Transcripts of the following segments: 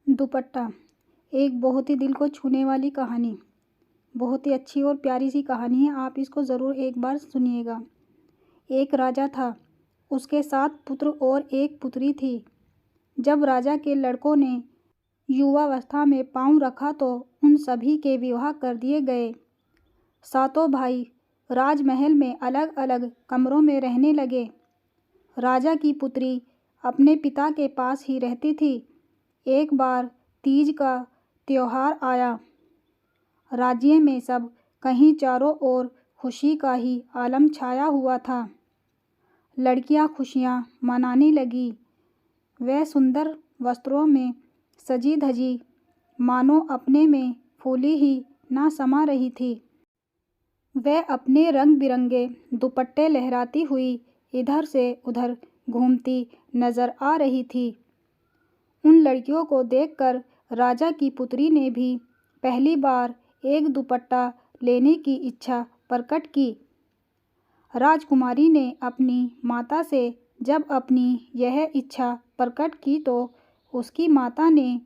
दुपट्टा एक बहुत ही दिल को छूने वाली कहानी, बहुत ही अच्छी और प्यारी सी कहानी है। आप इसको ज़रूर एक बार सुनिएगा। एक राजा था, उसके 7 पुत्र और एक पुत्री थी। जब राजा के लड़कों ने युवावस्था में पाँव रखा तो उन सभी के विवाह कर दिए गए। सातों भाई राजमहल में अलग अलग कमरों में रहने लगे। राजा की पुत्री अपने पिता के पास ही रहती थी। एक बार तीज का त्योहार आया। राज्य में सब कहीं चारों ओर खुशी का ही आलम छाया हुआ था। लड़कियां खुशियां मनाने लगी। वह सुंदर वस्त्रों में सजी धजी मानो अपने में फूली ही ना समा रही थी। वह अपने रंग बिरंगे दुपट्टे लहराती हुई इधर से उधर घूमती नजर आ रही थी। उन लड़कियों को देखकर राजा की पुत्री ने भी पहली बार एक दुपट्टा लेने की इच्छा प्रकट की। राजकुमारी ने अपनी माता से जब अपनी यह इच्छा प्रकट की तो उसकी माता ने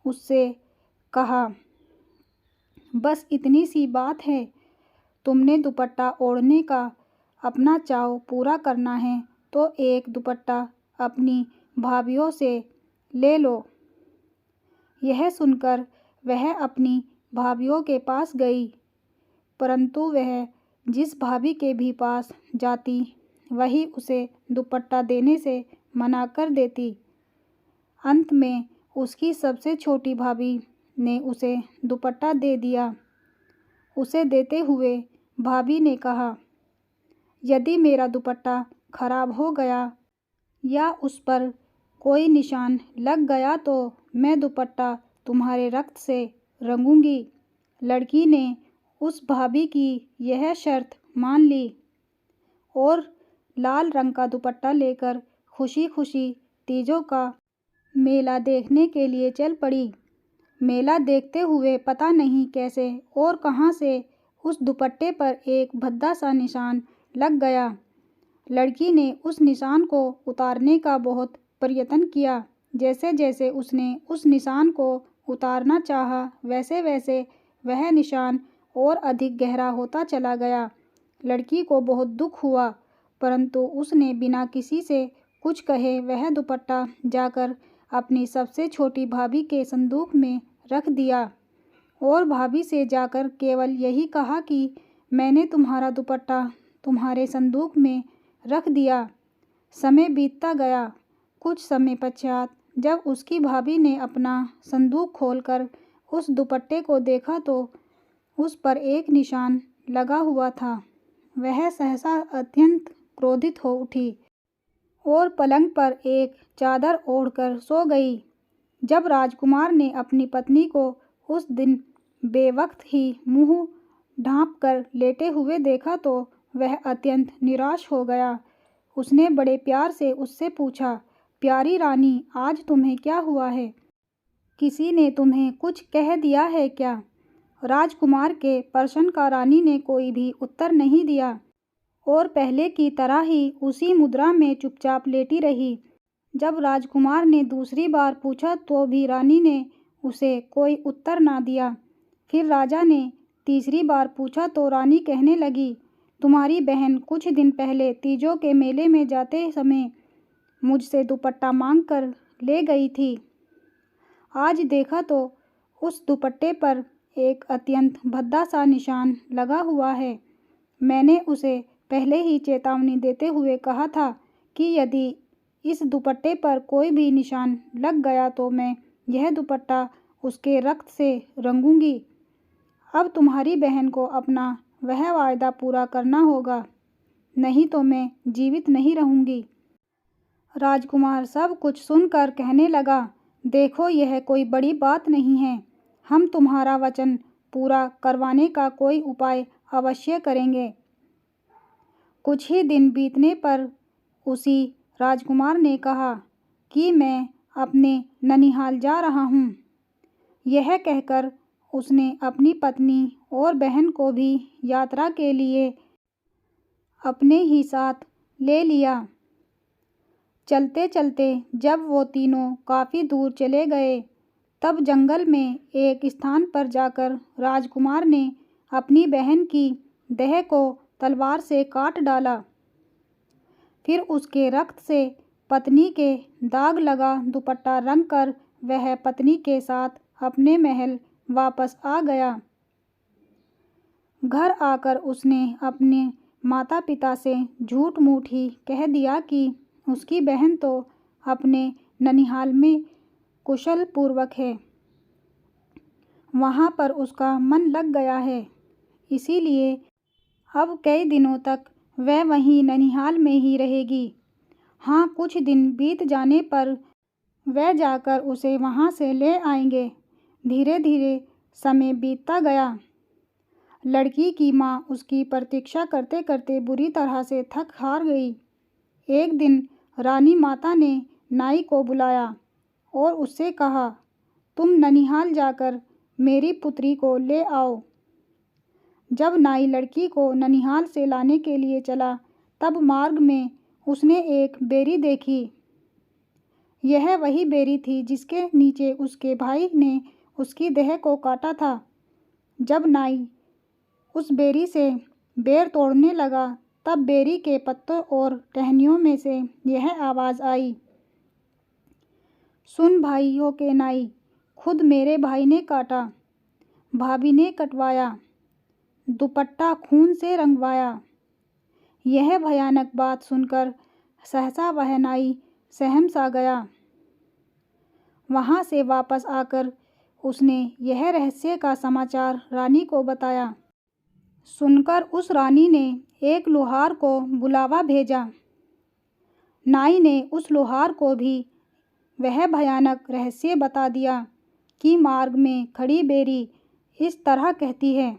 उससे कहा, बस इतनी सी बात है, तुमने दुपट्टा ओढ़ने का अपना चाव पूरा करना है तो एक दुपट्टा अपनी भाभियों से ले लो। यह सुनकर वह अपनी भाभियों के पास गई, परंतु वह जिस भाभी के भी पास जाती वही उसे दुपट्टा देने से मना कर देती। अंत में उसकी सबसे छोटी भाभी ने उसे दुपट्टा दे दिया। उसे देते हुए भाभी ने कहा, यदि मेरा दुपट्टा खराब हो गया या उस पर कोई निशान लग गया तो मैं दुपट्टा तुम्हारे रक्त से रंगूंगी। लड़की ने उस भाभी की यह शर्त मान ली और लाल रंग का दुपट्टा लेकर खुशी खुशी तीजों का मेला देखने के लिए चल पड़ी। मेला देखते हुए पता नहीं कैसे और कहां से उस दुपट्टे पर एक भद्दा सा निशान लग गया। लड़की ने उस निशान को उतारने का बहुत प्रयत्न किया। जैसे जैसे उसने उस निशान को उतारना चाहा वैसे वैसे वह निशान और अधिक गहरा होता चला गया। लड़की को बहुत दुख हुआ, परंतु उसने बिना किसी से कुछ कहे वह दुपट्टा जाकर अपनी सबसे छोटी भाभी के संदूक में रख दिया और भाभी से जाकर केवल यही कहा कि मैंने तुम्हारा दुपट्टा तुम्हारे संदूक में रख दिया। समय बीतता गया। कुछ समय पश्चात जब उसकी भाभी ने अपना संदूक खोलकर उस दुपट्टे को देखा तो उस पर एक निशान लगा हुआ था। वह सहसा अत्यंत क्रोधित हो उठी और पलंग पर एक चादर ओढ़कर सो गई। जब राजकुमार ने अपनी पत्नी को उस दिन बेवक्त ही मुंह ढांप कर लेटे हुए देखा तो वह अत्यंत निराश हो गया। उसने बड़े प्यार से उससे पूछा, प्यारी रानी, आज तुम्हें क्या हुआ है? किसी ने तुम्हें कुछ कह दिया है क्या? राजकुमार के प्रश्न का रानी ने कोई भी उत्तर नहीं दिया और पहले की तरह ही उसी मुद्रा में चुपचाप लेटी रही। जब राजकुमार ने दूसरी बार पूछा तो भी रानी ने उसे कोई उत्तर ना दिया। फिर राजा ने तीसरी बार पूछा तो रानी कहने लगी, तुम्हारी बहन कुछ दिन पहले तीजों के मेले में जाते समय मुझसे दुपट्टा मांग कर ले गई थी। आज देखा तो उस दुपट्टे पर एक अत्यंत भद्दा सा निशान लगा हुआ है। मैंने उसे पहले ही चेतावनी देते हुए कहा था कि यदि इस दुपट्टे पर कोई भी निशान लग गया तो मैं यह दुपट्टा उसके रक्त से रंगूंगी। अब तुम्हारी बहन को अपना वह वायदा पूरा करना होगा, नहीं तो मैं जीवित नहीं रहूंगी। राजकुमार सब कुछ सुनकर कहने लगा, देखो, यह कोई बड़ी बात नहीं है। हम तुम्हारा वचन पूरा करवाने का कोई उपाय अवश्य करेंगे। कुछ ही दिन बीतने पर उसी राजकुमार ने कहा कि मैं अपने ननिहाल जा रहा हूँ। यह कहकर उसने अपनी पत्नी और बहन को भी यात्रा के लिए अपने ही साथ ले लिया। चलते चलते जब वो तीनों काफ़ी दूर चले गए तब जंगल में एक स्थान पर जाकर राजकुमार ने अपनी बहन की देह को तलवार से काट डाला। फिर उसके रक्त से पत्नी के दाग लगा दुपट्टा रंग कर वह पत्नी के साथ अपने महल वापस आ गया। घर आकर उसने अपने माता पिता से झूठ मूठ ही कह दिया कि उसकी बहन तो अपने ननिहाल में कुशल पूर्वक है, वहाँ पर उसका मन लग गया है, इसीलिए अब कई दिनों तक वह वहीं ननिहाल में ही रहेगी। हाँ, कुछ दिन बीत जाने पर वह जाकर उसे वहाँ से ले आएंगे। धीरे धीरे समय बीतता गया। लड़की की माँ उसकी प्रतीक्षा करते करते बुरी तरह से थक हार गई। एक दिन रानी माता ने नाई को बुलाया और उससे कहा, तुम ननिहाल जाकर मेरी पुत्री को ले आओ। जब नाई लड़की को ननिहाल से लाने के लिए चला तब मार्ग में उसने एक बेरी देखी। यह वही बेरी थी जिसके नीचे उसके भाई ने उसकी देह को काटा था। जब नाई उस बेरी से बेर तोड़ने लगा तब बेरी के पत्तों और टहनियों में से यह आवाज़ आई, सुन भाइयों के नाई, खुद मेरे भाई ने काटा, भाभी ने कटवाया, दुपट्टा खून से रंगवाया। यह भयानक बात सुनकर सहसा वह नाई सहम सा गया। वहाँ से वापस आकर उसने यह रहस्य का समाचार रानी को बताया। सुनकर उस रानी ने एक लोहार को बुलावा भेजा। नाई ने उस लोहार को भी वह भयानक रहस्य बता दिया कि मार्ग में खड़ी बेरी इस तरह कहती है।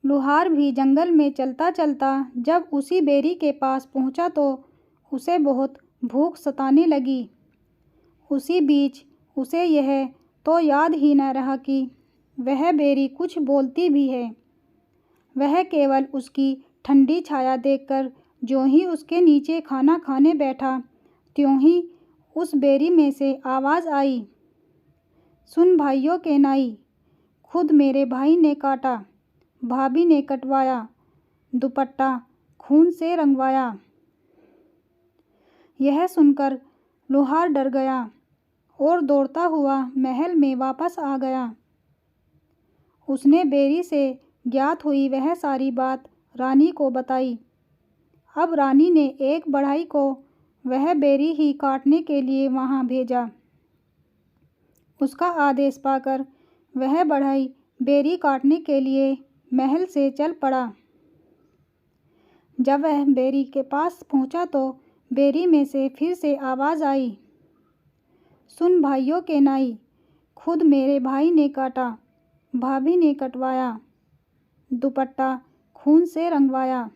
लोहार भी जंगल में चलता चलता जब उसी बेरी के पास पहुंचा तो उसे बहुत भूख सताने लगी। उसी बीच उसे यह तो याद ही न रहा कि वह बेरी कुछ बोलती भी है। वह केवल उसकी ठंडी छाया देखकर ज्यों ही उसके नीचे खाना खाने बैठा त्यों ही उस बेरी में से आवाज़ आई, सुन भाइयों के नाई, खुद मेरे भाई ने काटा, भाभी ने कटवाया, दुपट्टा खून से रंगवाया। यह सुनकर लोहार डर गया और दौड़ता हुआ महल में वापस आ गया। उसने बेरी से ज्ञात हुई वह सारी बात रानी को बताई। अब रानी ने एक बढ़ई को वह बेरी ही काटने के लिए वहाँ भेजा। उसका आदेश पाकर वह बढ़ई बेरी काटने के लिए महल से चल पड़ा। जब वह बेरी के पास पहुँचा तो बेरी में से फिर से आवाज़ आई, सुन भाइयों के नाई, खुद मेरे भाई ने काटा, भाभी ने कटवाया, दुपट्टा खून से रंगवाया।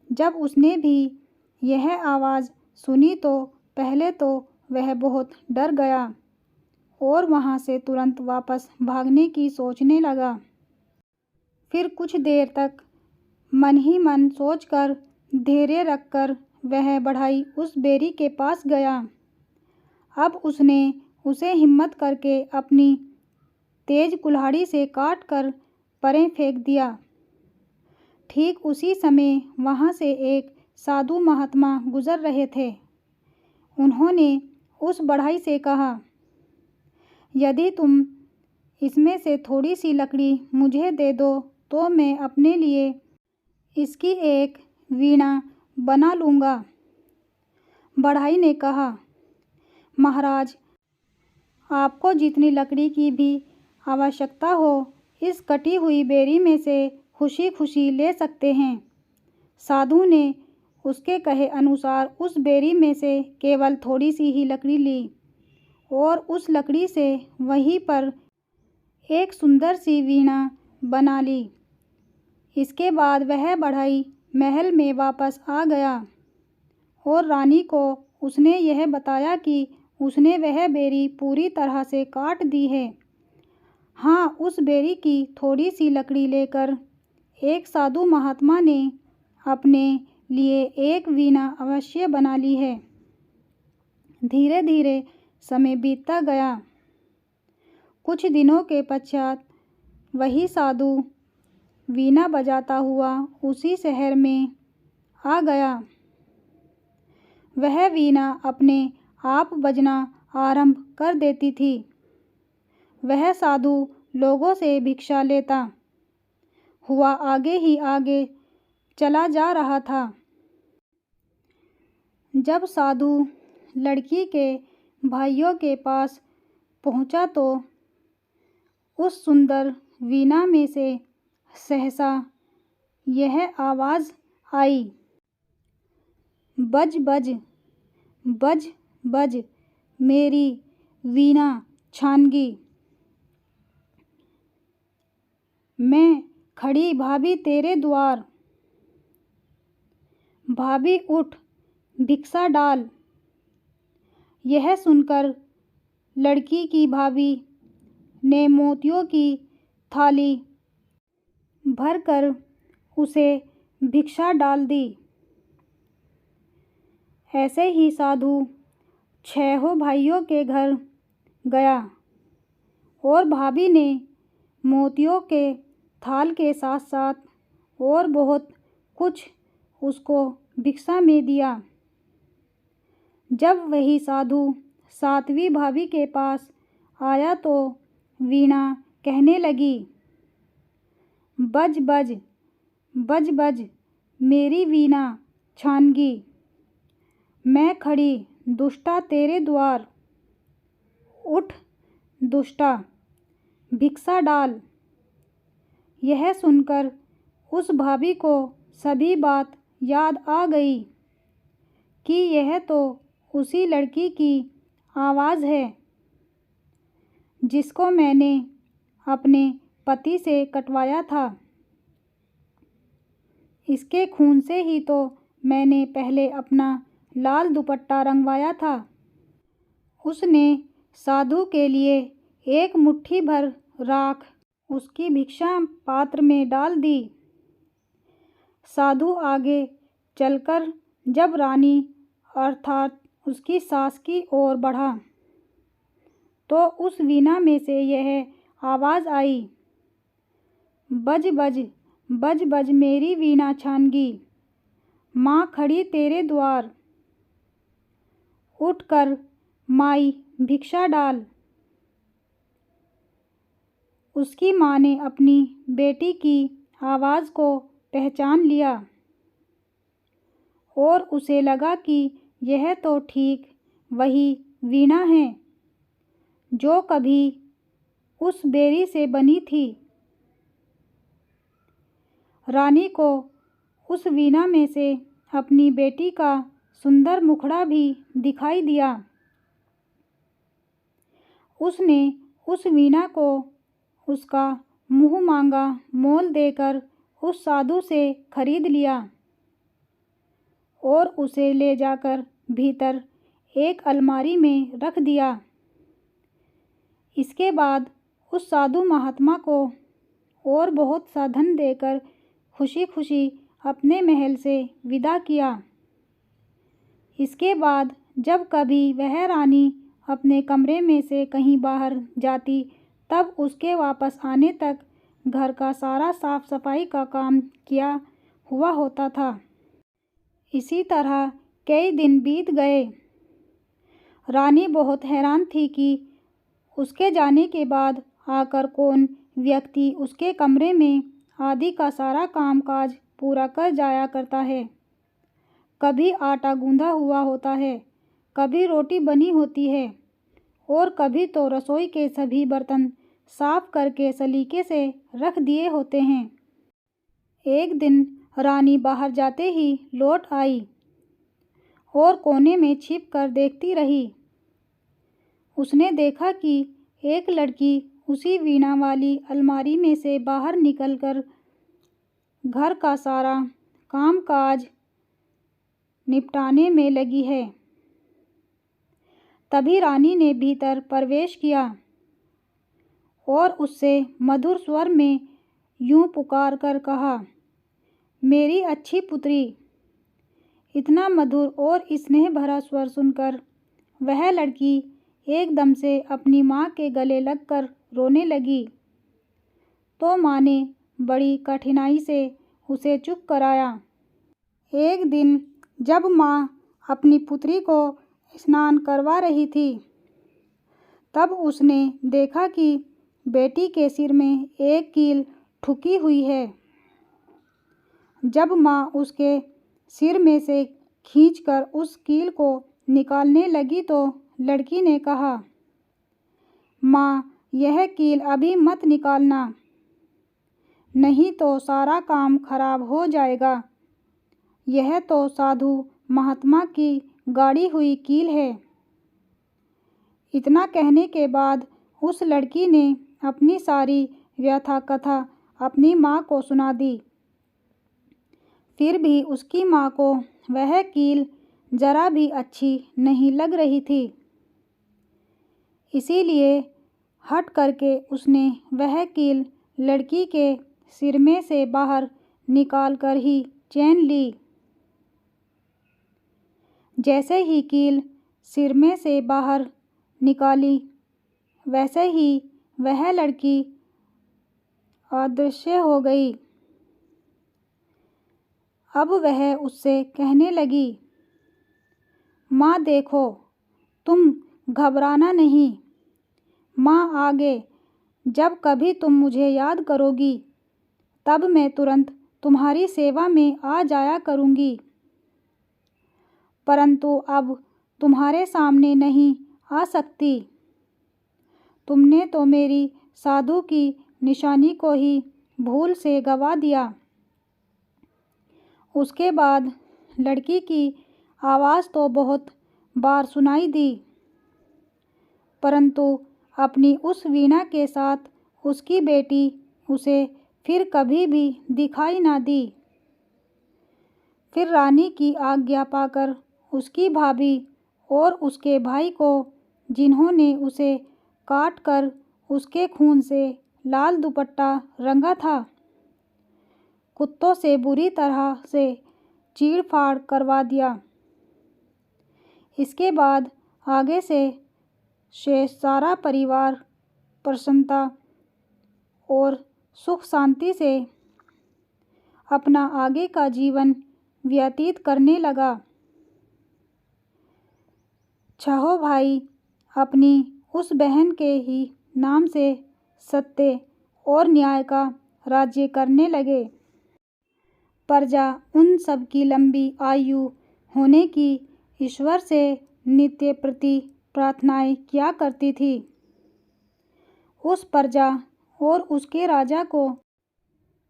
जब उसने भी यह आवाज़ सुनी तो पहले तो वह बहुत डर गया और वहाँ से तुरंत वापस भागने की सोचने लगा। फिर कुछ देर तक मन ही मन सोचकर धैर्य रखकर वह बढ़ई उस बेरी के पास गया। अब उसने उसे हिम्मत करके अपनी तेज कुल्हाड़ी से काट कर परे फेंक दिया। ठीक उसी समय वहाँ से एक साधु महात्मा गुजर रहे थे। उन्होंने उस बढ़ई से कहा, यदि तुम इसमें से थोड़ी सी लकड़ी मुझे दे दो तो मैं अपने लिए इसकी एक वीणा बना लूँगा। बढ़ई ने कहा, महाराज, आपको जितनी लकड़ी की भी आवश्यकता हो इस कटी हुई बेरी में से खुशी खुशी ले सकते हैं। साधु ने उसके कहे अनुसार उस बेरी में से केवल थोड़ी सी ही लकड़ी ली और उस लकड़ी से वहीं पर एक सुंदर सी वीणा बना ली। इसके बाद वह बढ़ई महल में वापस आ गया और रानी को उसने यह बताया कि उसने वह बेरी पूरी तरह से काट दी है। हाँ, उस बेरी की थोड़ी सी लकड़ी लेकर एक साधु महात्मा ने अपने लिए एक वीणा अवश्य बना ली है। धीरे धीरे समय बीतता गया। कुछ दिनों के पश्चात वही साधु वीणा बजाता हुआ उसी शहर में आ गया। वह वीणा अपने आप बजना आरंभ कर देती थी। वह साधु लोगों से भिक्षा लेता हुआ आगे ही आगे चला जा रहा था। जब साधु लड़की के भाइयों के पास पहुंचा तो उस सुंदर वीणा में से सहसा यह आवाज़ आई, बज बज बज बज मेरी वीणा छानगी। मैं खड़ी भाभी तेरे द्वार, भाभी उठ भिक्षा डाल। यह सुनकर लड़की की भाभी ने मोतियों की थाली भरकर उसे भिक्षा डाल दी। ऐसे ही साधु 6 भाइयों के घर गया और भाभी ने मोतियों के थाल के साथ साथ और बहुत कुछ उसको भिक्षा में दिया। जब वही साधु 7वीं भाभी के पास आया तो वीणा कहने लगी, बज बज बज बज मेरी वीणा छानगी। मैं खड़ी दुष्टा तेरे द्वार, उठ दुष्टा भिक्षा डाल। यह सुनकर उस भाभी को सभी बात याद आ गई कि यह तो उसी लड़की की आवाज़ है जिसको मैंने अपने पति से कटवाया था। इसके खून से ही तो मैंने पहले अपना लाल दुपट्टा रंगवाया था। उसने साधु के लिए एक मुट्ठी भर राख उसकी भिक्षा पात्र में डाल दी। साधु आगे चलकर जब रानी अर्थात उसकी सास की ओर बढ़ा तो उस वीणा में से यह आवाज़ आई, बज बज बज बज मेरी वीणा छानगी। माँ खड़ी तेरे द्वार, उठकर माई भिक्षा डाल। उसकी माँ ने अपनी बेटी की आवाज़ को पहचान लिया और उसे लगा कि यह तो ठीक वही वीणा है जो कभी उस बेरी से बनी थी। रानी को उस वीणा में से अपनी बेटी का सुंदर मुखड़ा भी दिखाई दिया। उसने उस वीणा को उसका मुँह मांगा मोल देकर उस साधु से खरीद लिया और उसे ले जाकर भीतर एक अलमारी में रख दिया। इसके बाद उस साधु महात्मा को और बहुत सा धन देकर खुशी खुशी अपने महल से विदा किया। इसके बाद जब कभी वह रानी अपने कमरे में से कहीं बाहर जाती तब उसके वापस आने तक घर का सारा साफ सफाई का काम किया हुआ होता था। इसी तरह कई दिन बीत गए। रानी बहुत हैरान थी कि उसके जाने के बाद आकर कौन व्यक्ति उसके कमरे में आदि का सारा काम काज पूरा कर जाया करता है। कभी आटा गूंधा हुआ होता है, कभी रोटी बनी होती है और कभी तो रसोई के सभी बर्तन साफ करके सलीके से रख दिए होते हैं। एक दिन रानी बाहर जाते ही लौट आई और कोने में छिप कर देखती रही। उसने देखा कि एक लड़की उसी वीणा वाली अलमारी में से बाहर निकलकर घर का सारा काम काज निपटाने में लगी है। तभी रानी ने भीतर प्रवेश किया और उससे मधुर स्वर में यूं पुकार कर कहा, मेरी अच्छी पुत्री। इतना मधुर और स्नेह भरा स्वर सुनकर वह लड़की एकदम से अपनी माँ के गले लगकर रोने लगी, तो माँ ने बड़ी कठिनाई से उसे चुप कराया। एक दिन जब माँ अपनी पुत्री को स्नान करवा रही थी, तब उसने देखा कि बेटी के सिर में एक कील ठुकी हुई है। जब माँ उसके सिर में से खींचकर उस कील को निकालने लगी तो लड़की ने कहा, माँ, यह कील अभी मत निकालना, नहीं तो सारा काम खराब हो जाएगा। यह तो साधु महात्मा की गाड़ी हुई कील है। इतना कहने के बाद उस लड़की ने अपनी सारी व्यथा कथा अपनी माँ को सुना दी। फिर भी उसकी माँ को वह कील जरा भी अच्छी नहीं लग रही थी। इसीलिए हट करके उसने वह कील लड़की के सिर में से बाहर निकाल कर ही चैन ली। जैसे ही कील सिर में से बाहर निकाली, वैसे ही वह लड़की अदृश्य हो गई। अब वह उससे कहने लगी, माँ देखो, तुम घबराना नहीं। माँ आगे जब कभी तुम मुझे याद करोगी, तब मैं तुरंत तुम्हारी सेवा में आ जाया करूँगी। परंतु अब तुम्हारे सामने नहीं आ सकती। तुमने तो मेरी साधु की निशानी को ही भूल से गवा दिया। उसके बाद लड़की की आवाज़ तो बहुत बार सुनाई दी, परंतु अपनी उस वीणा के साथ उसकी बेटी उसे फिर कभी भी दिखाई ना दी। फिर रानी की आज्ञा पाकर उसकी भाभी और उसके भाई को, जिन्होंने उसे काट कर उसके खून से लाल दुपट्टा रंगा था, कुत्तों से बुरी तरह से चीड़-फाड़ करवा दिया। इसके बाद आगे से सारा परिवार प्रसन्नता और सुख शांति से अपना आगे का जीवन व्यतीत करने लगा। छहों भाई अपनी उस बहन के ही नाम से सत्य और न्याय का राज्य करने लगे। प्रजा उन सब की लंबी आयु होने की ईश्वर से नित्य प्रति प्रार्थनाएं किया करती थी। उस प्रजा और उसके राजा को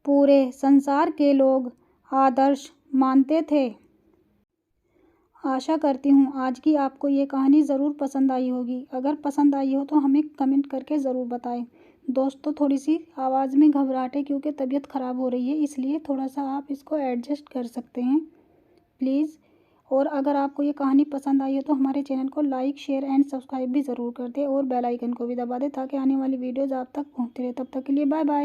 पूरे संसार के लोग आदर्श मानते थे। आशा करती हूँ आज की आपको ये कहानी ज़रूर पसंद आई होगी। अगर पसंद आई हो तो हमें कमेंट करके ज़रूर बताएं। दोस्तों, थोड़ी सी आवाज़ में घबराहट है क्योंकि तबीयत ख़राब हो रही है, इसलिए थोड़ा सा आप इसको एडजस्ट कर सकते हैं प्लीज़। और अगर आपको ये कहानी पसंद आई हो तो हमारे चैनल को लाइक, शेयर एंड सब्सक्राइब भी ज़रूर कर दें और बेल आइकन को भी दबा दें ताकि आने वाली वीडियोज़ आप तक पहुँचती रहे। तब तक के लिए बाय बाय।